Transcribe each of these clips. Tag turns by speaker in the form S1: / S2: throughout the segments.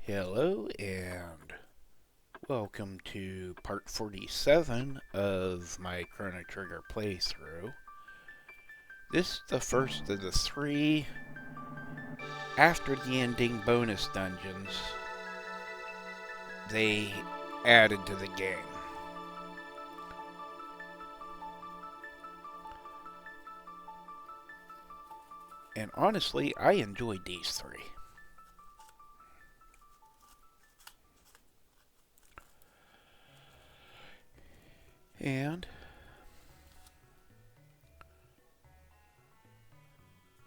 S1: Hello and welcome to part 47 of my Chrono Trigger playthrough. This is the first of the three after the ending bonus dungeons they added to the game. And honestly, I enjoyed these three. And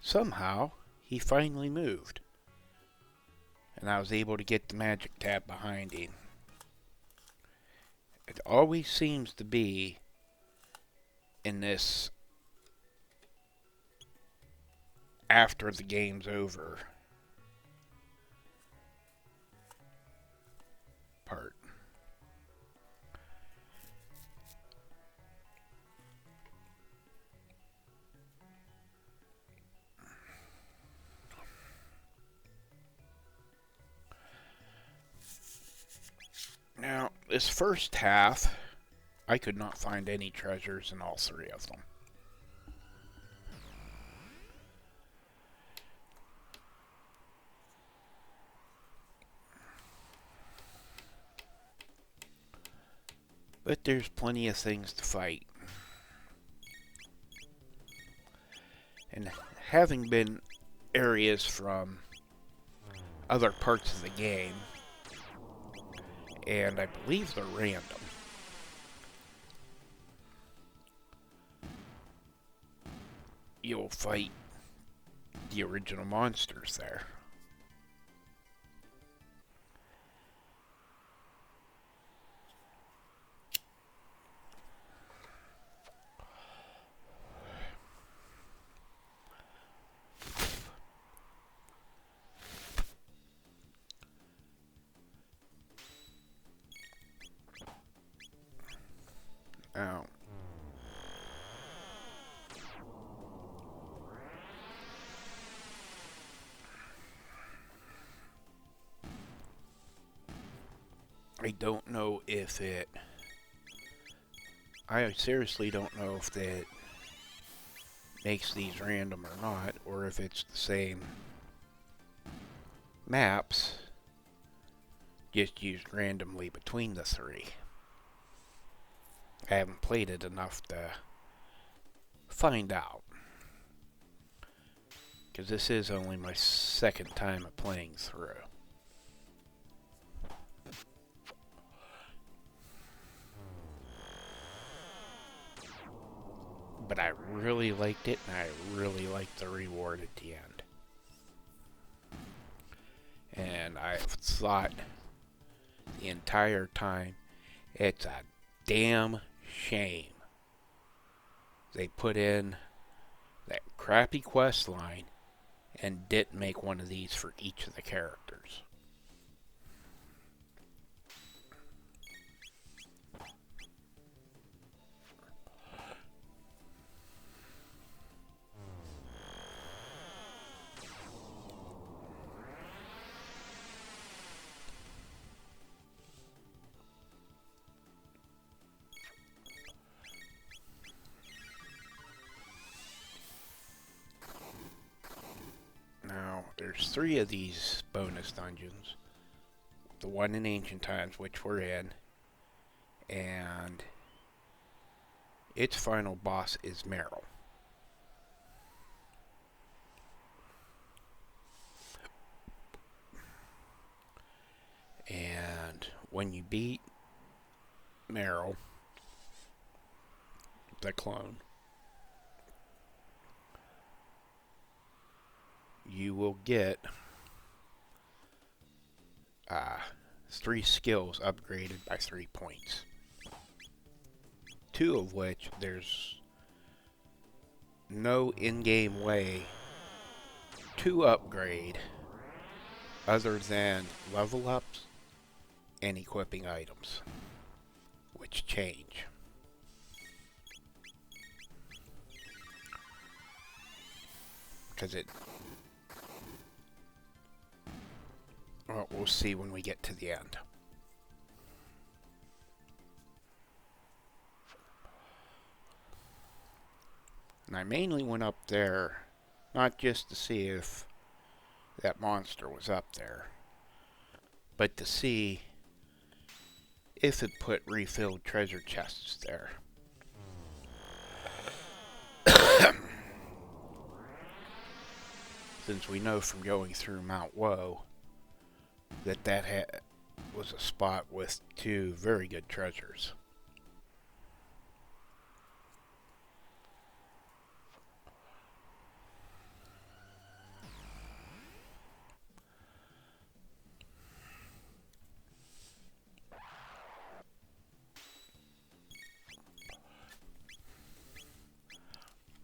S1: somehow he finally moved. And I was able to get the magic tab behind him. It always seems to be in this after the game's over part. Now, this first half, I could not find any treasures in all three of them. But there's plenty of things to fight. And having been areas from other parts of the game, and I believe they're random, you'll fight the original monsters there. Now, I don't know if it... I seriously don't know if that makes these random or not, or if it's the same maps, just used randomly between the three. I haven't played it enough to find out, because this is only my second time of playing through. But I really liked it, and I really liked the reward at the end. And I've thought the entire time, it's a damn shame they put in that crappy quest line and didn't make one of these for each of the characters. Now, there's three of these bonus dungeons. The one in Ancient Times, which we're in, and its final boss is Marel. And when you beat Marel, the clone, you will get 3 skills upgraded by 3 points. 2 of which there's no in-game way to upgrade other than level ups and equipping items, which change. Because Well, we'll see when we get to the end. And I mainly went up there not just to see if that monster was up there, but to see if it put refilled treasure chests there. Since we know from going through Mount Woe that was a spot with 2 very good treasures.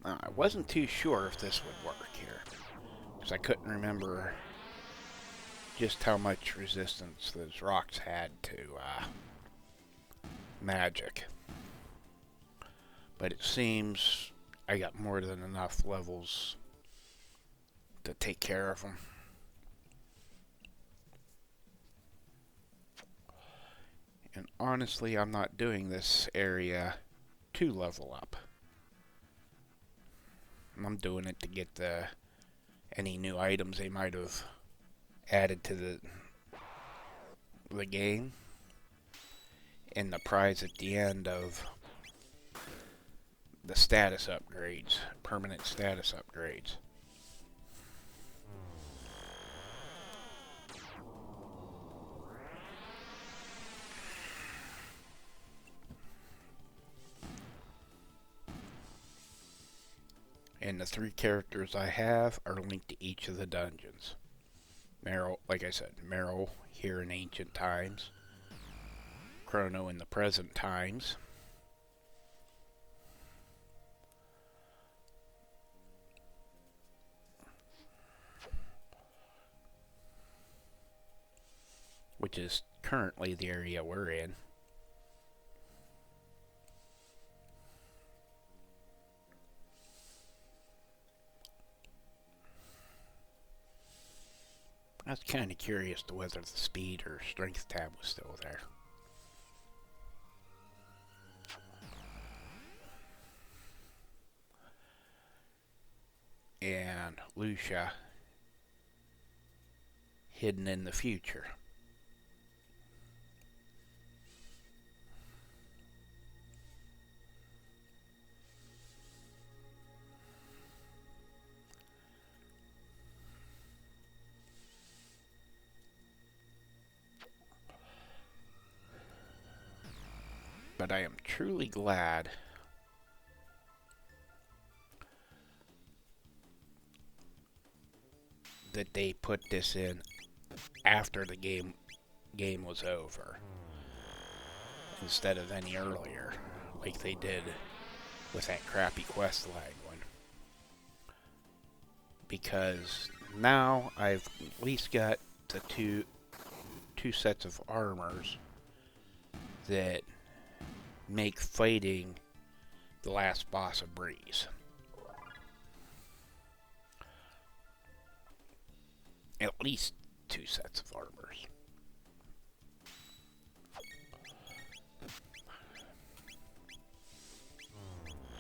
S1: I wasn't too sure if this would work here, because I couldn't remember just how much resistance those rocks had to magic. But it seems I got more than enough levels to take care of them. And honestly, I'm not doing this area to level up. I'm doing it to get any new items they might have added to the game, and the prize at the end of the status upgrades, permanent status upgrades. And the 3 characters I have are linked to each of the dungeons. Marel, like I said, Marel here in ancient times, Chrono in the present times, which is currently the area we're in. I was kind of curious to whether the speed or strength tab was still there. And Lucia hidden in the future. But I am truly glad that they put this in after the game was over, instead of any earlier, like they did with that crappy quest lag one. Because now I've at least got the two sets of armors that make fighting the last boss a breeze. At least 2 sets of armors.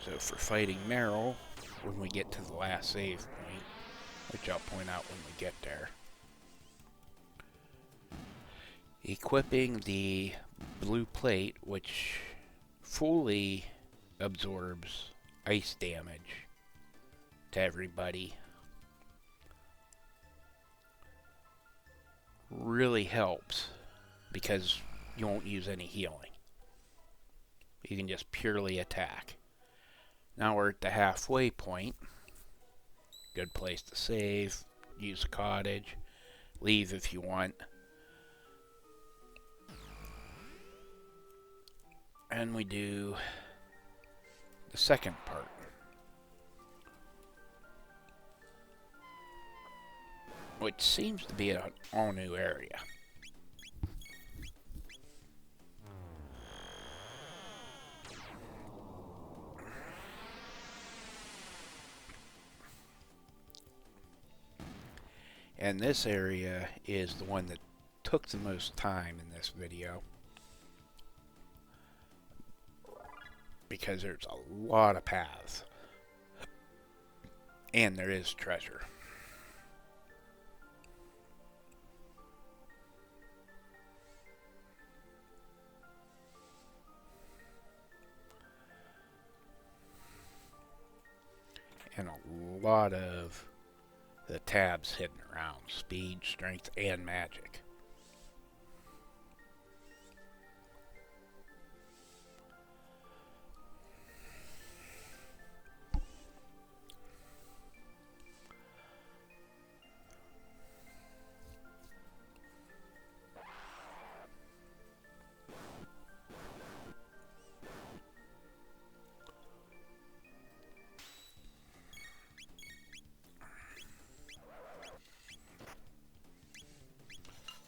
S1: So for fighting Marel, when we get to the last save point, which I'll point out when we get there, equipping the blue plate, which fully absorbs ice damage to everybody, really helps, because you won't use any healing. You can just purely attack. Now we're at the halfway point. Good place to save. Use a cottage. Leave if you want. And we do the second part. Which seems to be an all-new area. And this area is the one that took the most time in this video, because there's a lot of paths, and there is treasure. And a lot of the tabs hidden around: speed, strength, and magic.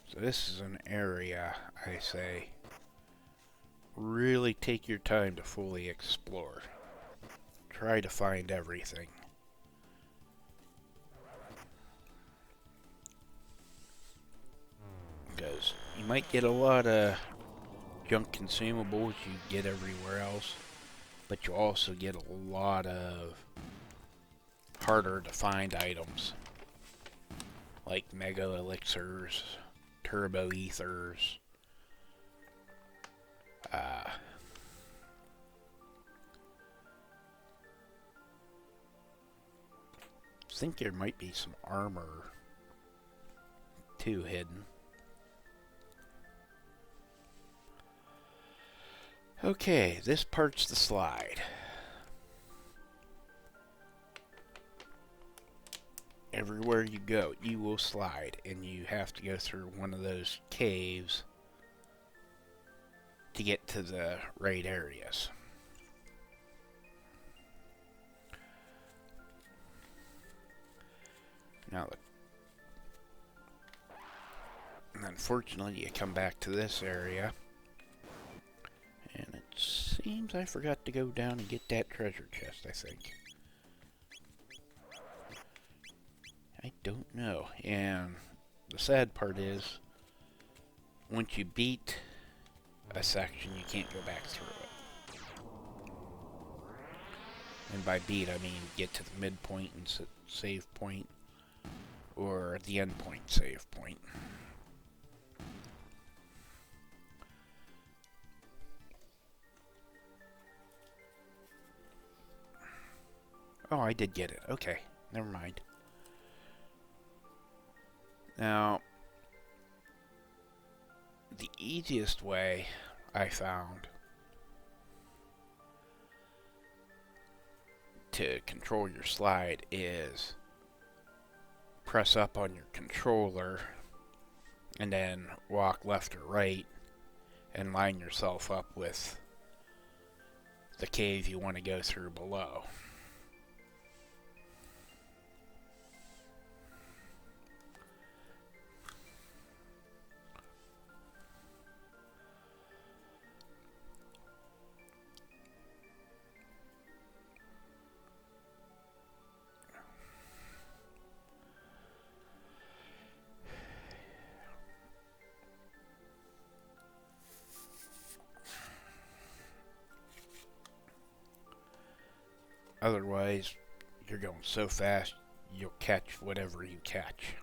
S1: So this is an area, I say, really take your time to fully explore. Try to find everything. Because you might get a lot of junk consumables you get everywhere else, but you also get a lot of harder to find items, like mega elixirs, turbo ethers, I think there might be some armor too hidden. Okay, this part's the slide. Everywhere you go, you will slide, and you have to go through one of those caves to get to the right areas. Now, unfortunately, you come back to this area, and it seems I forgot to go down and get that treasure chest, I think. I don't know. And the sad part is, once you beat a section, you can't go back through it. And by beat, I mean get to the midpoint and save point, or the end point save point. Oh, I did get it. Okay, never mind. Now, the easiest way I found to control your slide is press up on your controller and then walk left or right and line yourself up with the cave you want to go through below. Otherwise, you're going so fast, you'll catch whatever you catch.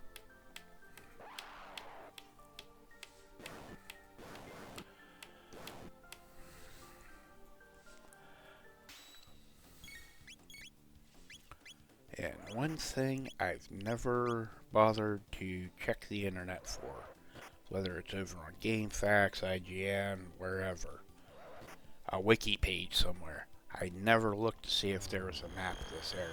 S1: And one thing I've never bothered to check the internet for, whether it's over on GameFAQs, IGN, wherever, a wiki page somewhere, I never looked to see if there was a map of this area.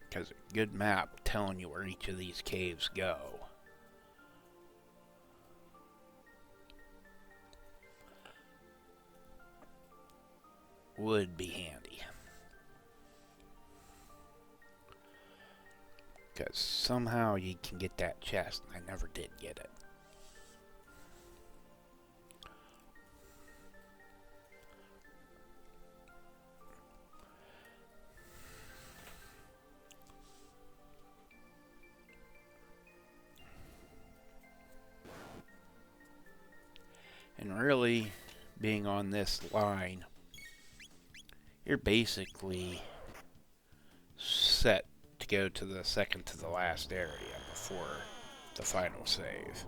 S1: Because a good map telling you where each of these caves go. Would be handy. Because somehow you can get that chest. I never did get it. And really, being on this line, you're basically set to go to the second to the last area before the final save.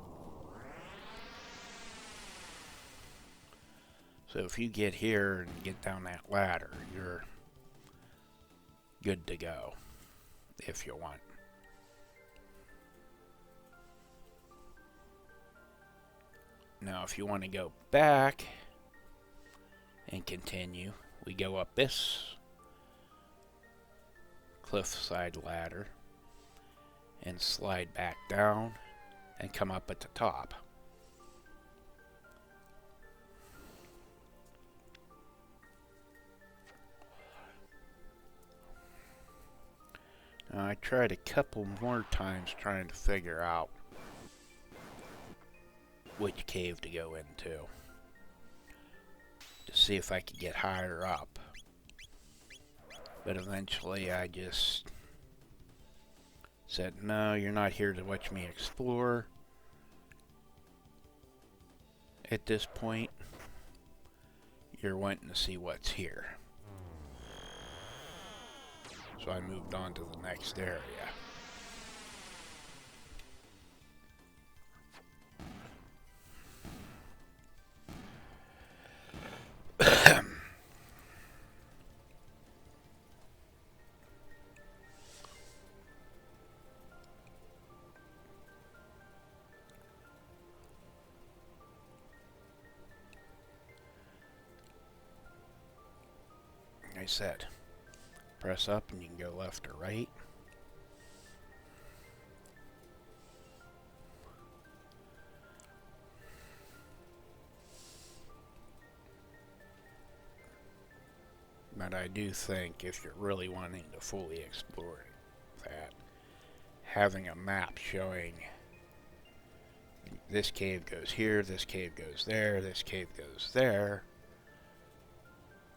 S1: So if you get here and get down that ladder, you're good to go if you want. Now if you want to go back and continue, we go up this cliffside ladder and slide back down and come up at the top. Now I tried a couple more times trying to figure out which cave to go into to see if I could get higher up. But eventually I just said, no, you're not here to watch me explore. At this point, you're wanting to see what's here. So I moved on to the next area. Like I said, press up and you can go left or right. But I do think if you're really wanting to fully explore that, having a map showing this cave goes here, this cave goes there, this cave goes there,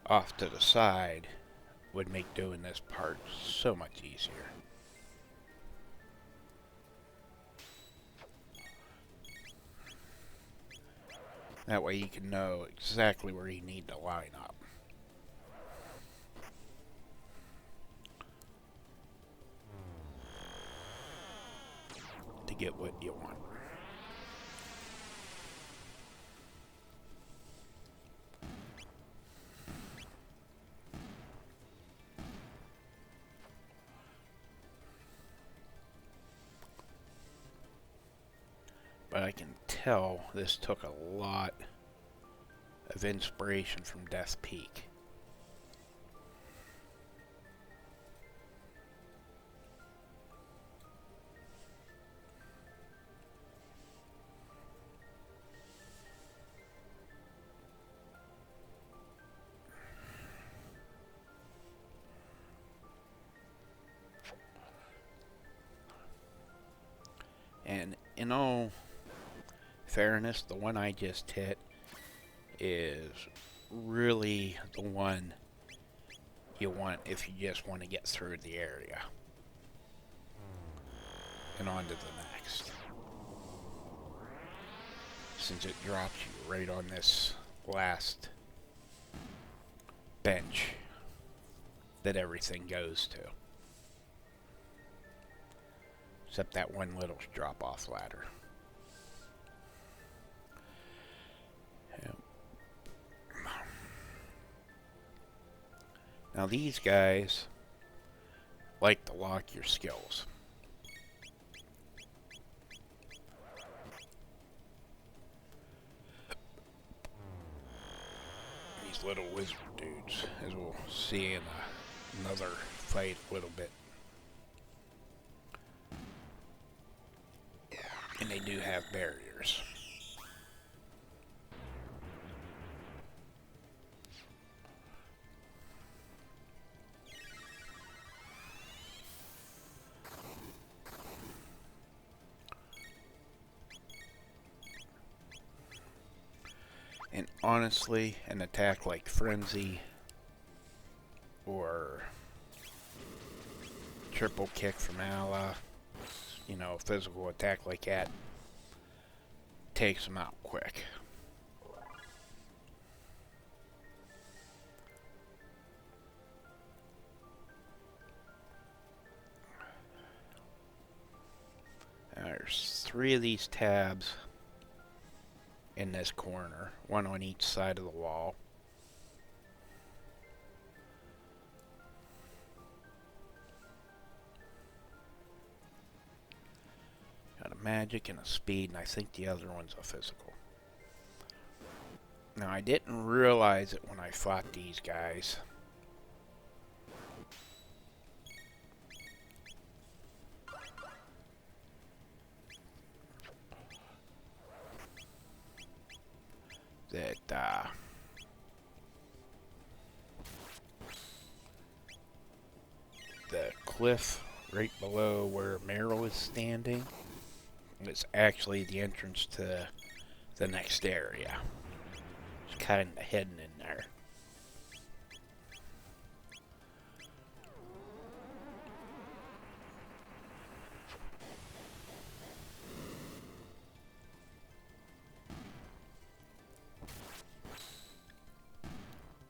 S1: off to the side, would make doing this part so much easier. That way you can know exactly where you need to line up. To get what you want. But I can tell this took a lot of inspiration from Death Peak. And in all fairness, the one I just hit is really the one you want if you just want to get through the area and on to the next. Since it drops you right on this last bench that everything goes to. Except that one little drop-off ladder. Now these guys like to lock your skills. These little wizard dudes, as we'll see in another fight a little bit. And they do have barriers. And honestly, an attack like Frenzy or Triple Kick from Ala, you know, a physical attack like that takes them out quick. There's 3 of these tabs in this corner, one on each side of the wall. Got a magic and a speed, and I think the other one's a physical. Now, I didn't realize it when I fought these guys. That, the cliff right below where Marel is standing is actually the entrance to the next area. It's kind of hidden in there.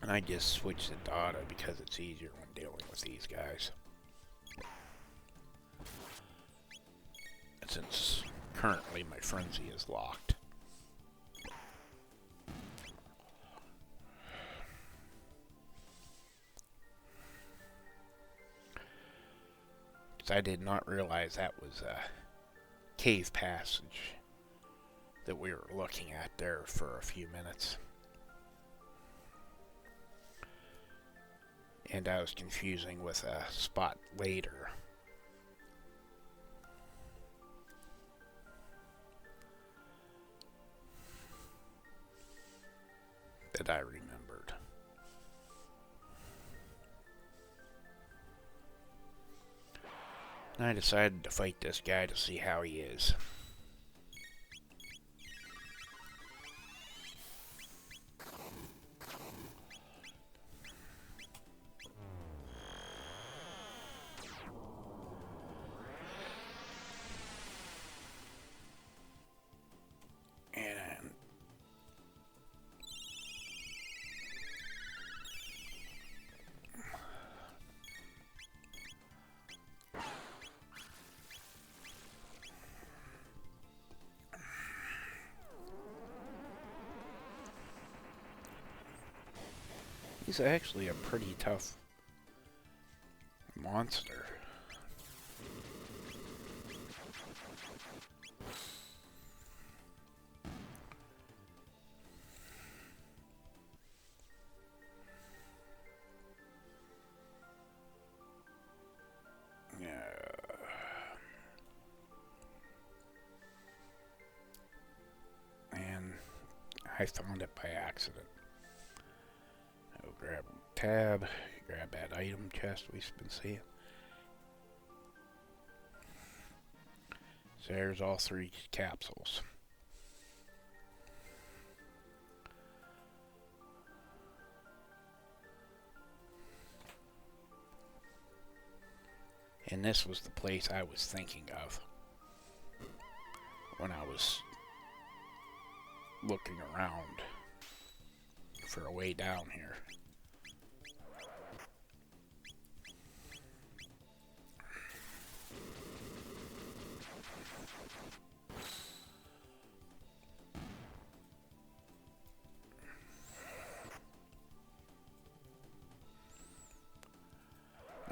S1: And I just switched to Dada because it's easier when dealing with these guys. Since currently my Frenzy is locked. Because I did not realize that was a cave passage that we were looking at there for a few minutes. And I was confusing with a spot later. That I remembered. And I decided to fight this guy to see how he is. He's actually a pretty tough monster. And I found it by accident. I'll grab tab, grab that item chest we've been seeing. So there's all 3 capsules. And this was the place I was thinking of when I was looking around for a way down here.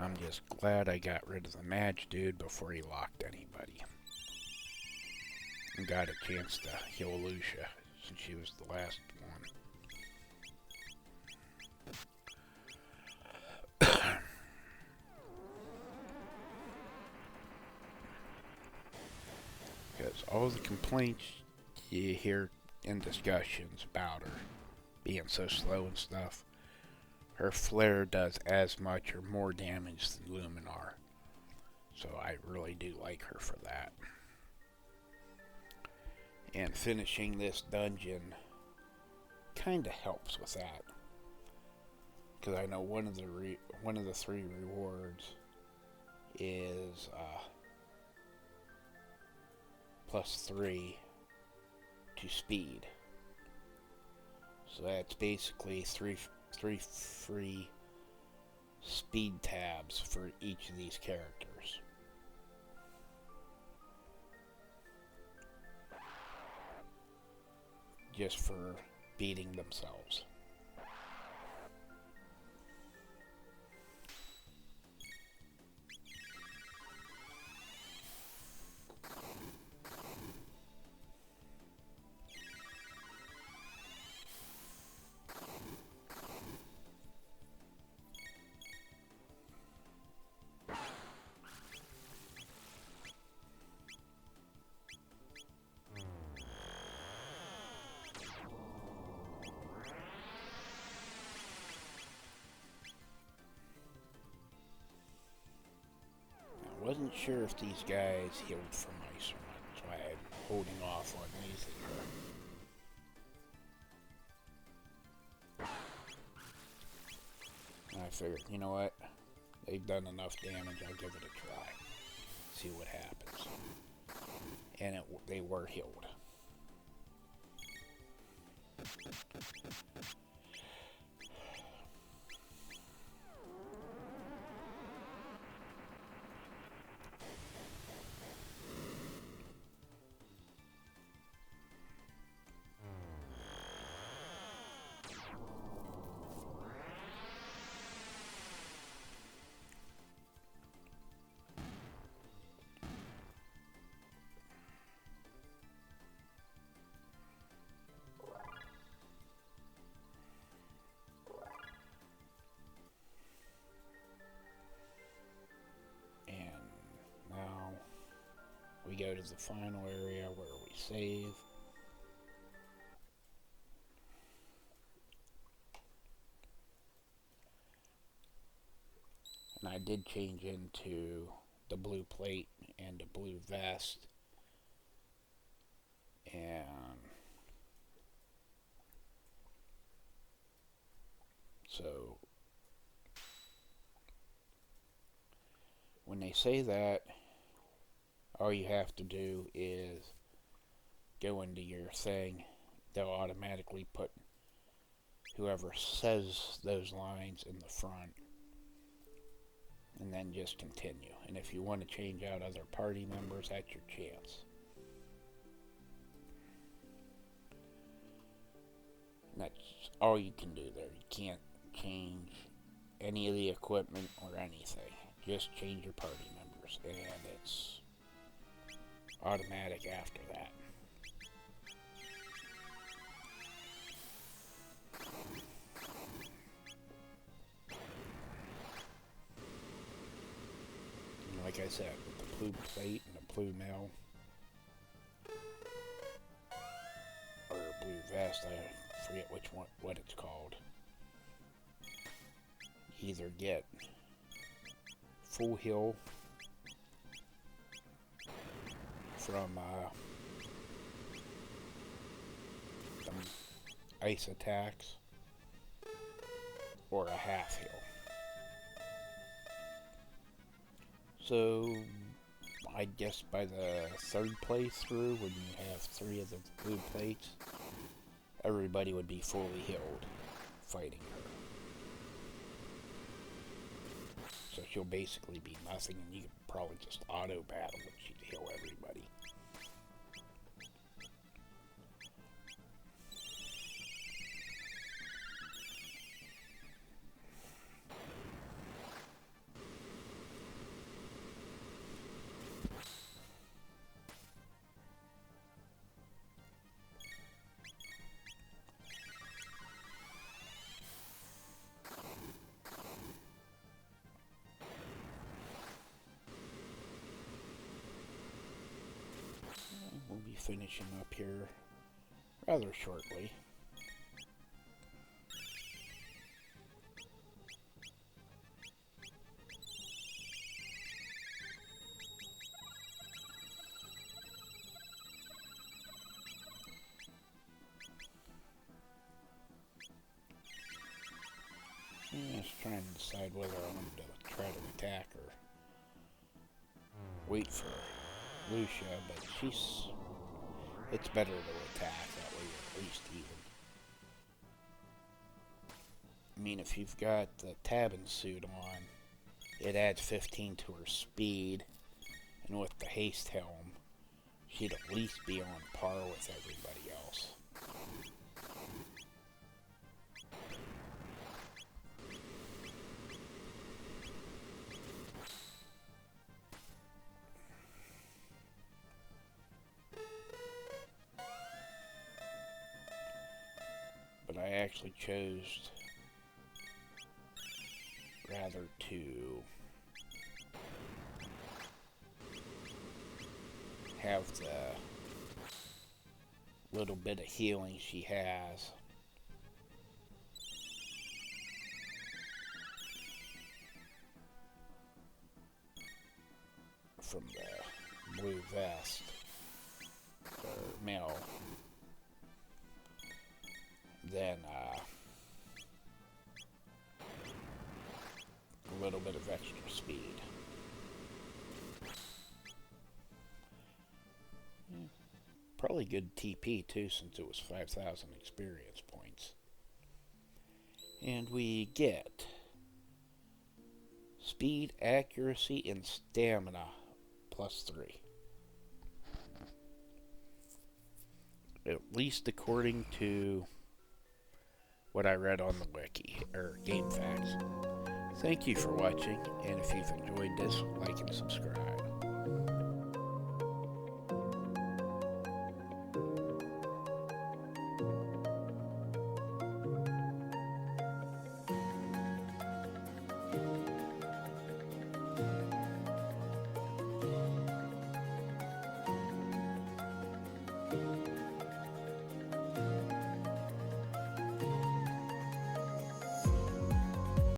S1: I'm just glad I got rid of the Madge dude before he locked anybody. And got a chance to heal Lucia, since she was the last one. Because all the complaints you hear in discussions about her being so slow and stuff, her flare does as much or more damage than Luminar. So I really do like her for that. And finishing this dungeon kind of helps with that, because I know one of the 3 rewards is +3 to speed. So that's basically three free speed tabs for each of these characters. Just for beating themselves. Wasn't sure if these guys healed from ice or not, so I'm holding off on using her. And I figured, you know what? They've done enough damage, I'll give it a try. See what happens. And they were healed. We go to the final area where we save. And I did change into the blue plate and the blue vest. And so when they say that, all you have to do is go into your thing. They'll automatically put whoever says those lines in the front, and then just continue. And if you want to change out other party members, that's your chance. And that's all you can do there. You can't change any of the equipment or anything. Just change your party members, and it's automatic after that. And like I said, with the blue plate and the blue mail, or blue vest, I forget what it's called. You either get full heal from the ice attacks, or a half heal. So I guess by the 3rd playthrough, when you have 3 of the blue plates, everybody would be fully healed fighting her. So she'll basically be nothing, and you can probably just auto battle and she'd heal everybody. We'll be finishing up here rather shortly. trying to decide whether I wanted to try to attack or wait for Lucia, but it's better to attack, that way you're at least even. I mean, if you've got the Tabin suit on, it adds 15 to her speed, and with the haste helm, she'd at least be on par with everybody else. But I actually chose rather to have the little bit of healing she has from the blue vest or Mel, then a little bit of extra speed. Probably good TP too, since it was 5,000 experience points. And we get speed, accuracy, and stamina +3. At least according to what I read on the wiki, or game facts. Thank you for watching, and if you've enjoyed this, like and subscribe.